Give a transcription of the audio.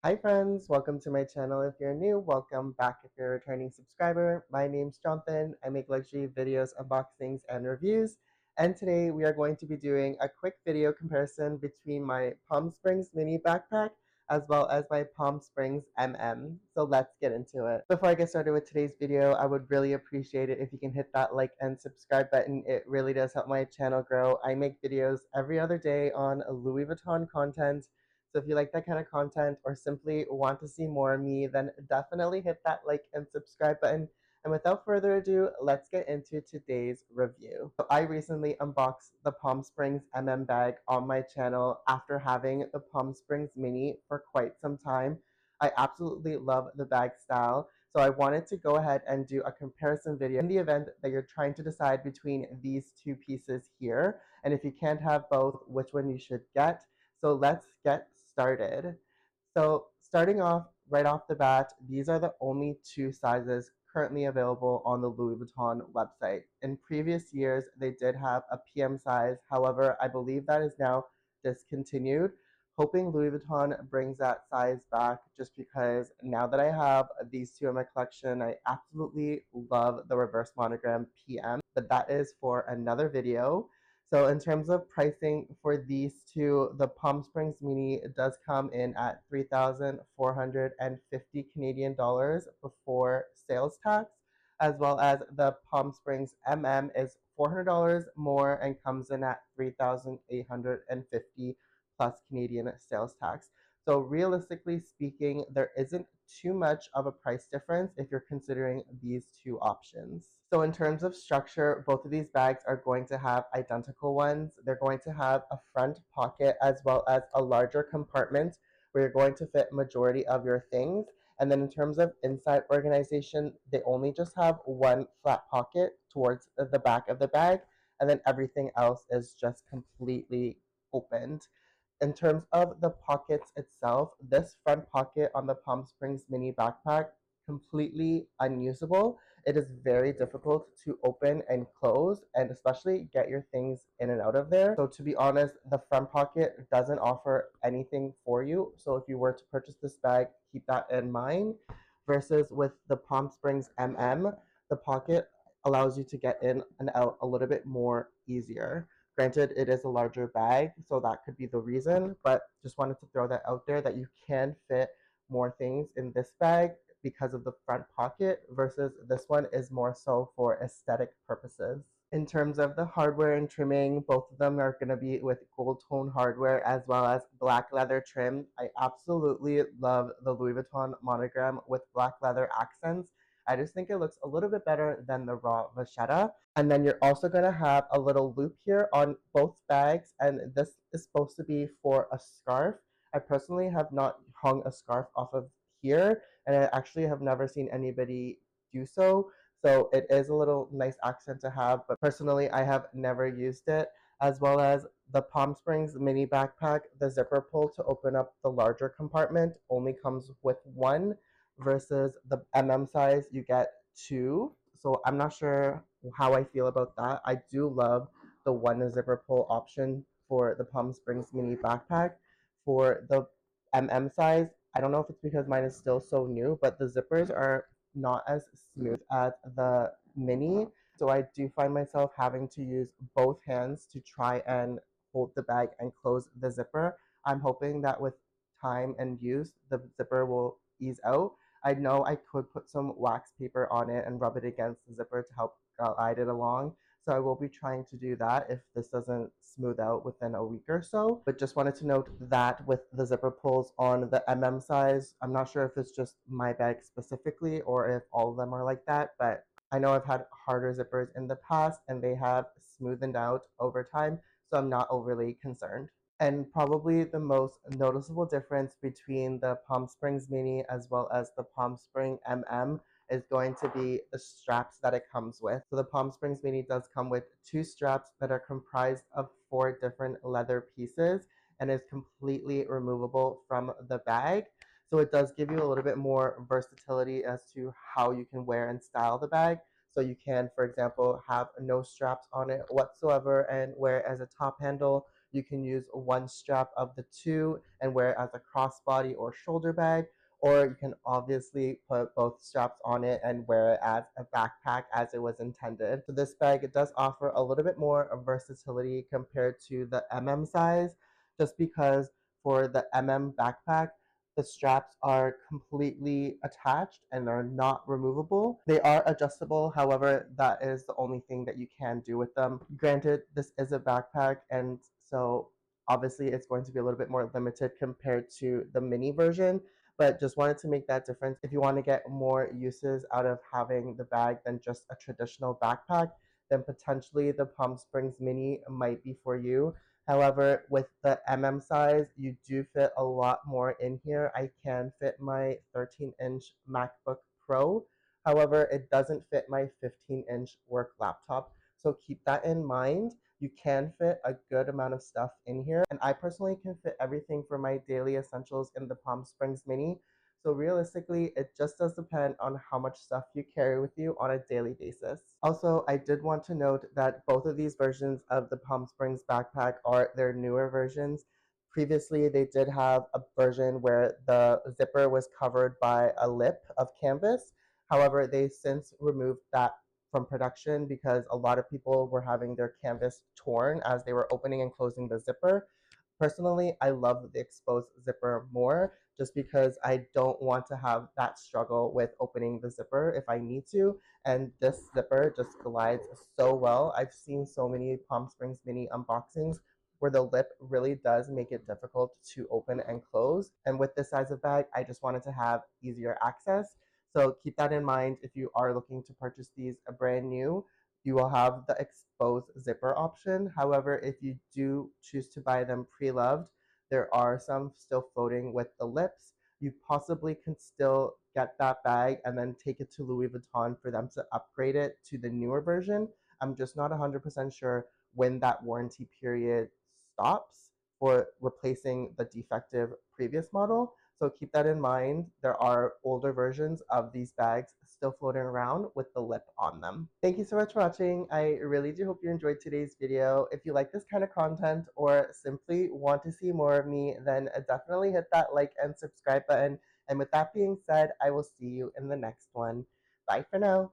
Hi friends, welcome to my channel. If you're new, welcome back if you're a returning subscriber. My name's Jonathan. I make luxury videos, unboxings, and reviews. And today we are going to be doing a quick video comparison between my Palm Springs mini backpack as well as my Palm Springs MM. So let's get into it. Before I get started with today's video, I would really appreciate it if you can hit that like and subscribe button. It really does help my channel grow. I make videos every other day on Louis Vuitton content. So if you like that kind of content or simply want to see more of me, then definitely hit that like and subscribe button. And without further ado, let's get into today's review. So I recently unboxed the Palm Springs MM bag on my channel after having the Palm Springs Mini for quite some time. I absolutely love the bag style. So I wanted to go ahead and do a comparison video in the event that you're trying to decide between these two pieces here. And if you can't have both, which one you should get. So let's get started. So starting off right off the bat, these are the only two sizes currently available on the Louis Vuitton website. In previous years, they did have a PM size. However, I believe that is now discontinued. Hoping Louis Vuitton brings that size back just because now that I have these two in my collection, I absolutely love the reverse monogram PM, but that is for another video. So in terms of pricing for these two, the Palm Springs Mini does come in at 3,450 Canadian dollars before sales tax, as well as the Palm Springs MM is $400 more and comes in at 3,850 plus Canadian sales tax. So realistically speaking, there isn't too much of a price difference if you're considering these two options. So in terms of structure, both of these bags are going to have identical ones. They're going to have a front pocket as well as a larger compartment where you're going to fit majority of your things. And then in terms of inside organization, they only just have one flat pocket towards the back of the bag, and then everything else is just completely opened. In terms of the pockets itself, this front pocket on the Palm Springs mini backpack, completely unusable. It is very difficult to open and close, and especially get your things in and out of there. So to be honest, the front pocket doesn't offer anything for you. So if you were to purchase this bag, keep that in mind. Versus with the Palm Springs MM, the pocket allows you to get in and out a little bit more easier. Granted, it is a larger bag, so that could be the reason, but just wanted to throw that out there that you can fit more things in this bag because of the front pocket versus this one is more so for aesthetic purposes. In terms of the hardware and trimming, both of them are going to be with gold tone hardware as well as black leather trim. I absolutely love the Louis Vuitton monogram with black leather accents. I just think it looks a little bit better than the raw vachetta. And then you're also going to have a little loop here on both bags, and this is supposed to be for a scarf. I personally have not hung a scarf off of here, and I actually have never seen anybody do so. So it is a little nice accent to have, but personally, I have never used it. As well as the Palm Springs mini backpack, the zipper pull to open up the larger compartment only comes with one, versus the MM size, you get two. So I'm not sure how I feel about that. I do love the one zipper pull option for the Palm Springs mini backpack. For the MM size, I don't know if it's because mine is still so new, but the zippers are not as smooth as the mini. So I do find myself having to use both hands to try and hold the bag and close the zipper. I'm hoping that with time and use, the zipper will ease out. I know I could put some wax paper on it and rub it against the zipper to help guide it along. So I will be trying to do that if this doesn't smooth out within a week or so. But just wanted to note that with the zipper pulls on the MM size, I'm not sure if it's just my bag specifically or if all of them are like that, but I know I've had harder zippers in the past and they have smoothened out over time, so I'm not overly concerned. And probably the most noticeable difference between the Palm Springs Mini as well as the Palm Spring MM is going to be the straps that it comes with. So the Palm Springs Mini does come with two straps that are comprised of four different leather pieces and is completely removable from the bag. So it does give you a little bit more versatility as to how you can wear and style the bag. So you can, for example, have no straps on it whatsoever and wear it as a top handle, You can use one strap of the two and wear it as a crossbody or shoulder bag, or you can obviously put both straps on it and wear it as a backpack as it was intended. So this bag, it does offer a little bit more versatility compared to the size, just because for the backpack, the straps are completely attached and are not removable. They are adjustable, however, that is the only thing that you can do with them. Granted, this is a backpack, and so obviously it's going to be a little bit more limited compared to the mini version, but just wanted to make that difference. If you want to get more uses out of having the bag than just a traditional backpack, then potentially the Palm Springs Mini might be for you. However, with the size, you do fit a lot more in here. I can fit my 13-inch MacBook Pro. However, it doesn't fit my 15-inch work laptop. So keep that in mind. You can fit a good amount of stuff in here. And I personally can fit everything for my daily essentials in the Palm Springs Mini. So realistically, it just does depend on how much stuff you carry with you on a daily basis. Also, I did want to note that both of these versions of the Palm Springs backpack are their newer versions. Previously, they did have a version where the zipper was covered by a lip of canvas. However, they since removed that from production because a lot of people were having their canvas torn as they were opening and closing the zipper. Personally, I love the exposed zipper more just because I don't want to have that struggle with opening the zipper if I need to. And this zipper just glides so well. I've seen so many Palm Springs Mini unboxings where the lip really does make it difficult to open and close. And with this size of bag, I just wanted to have easier access. So keep that in mind if you are looking to purchase these brand new. You will have the exposed zipper option. However, if you do choose to buy them pre-loved, there are some still floating with the lips. You possibly can still get that bag and then take it to Louis Vuitton for them to upgrade it to the newer version. I'm just not 100% sure when that warranty period stops for replacing the defective previous model. So keep that in mind. There are older versions of these bags still floating around with the lip on them. Thank you so much for watching. I really do hope you enjoyed today's video. If you like this kind of content or simply want to see more of me, then definitely hit that like and subscribe button. And with that being said, I will see you in the next one. Bye for now.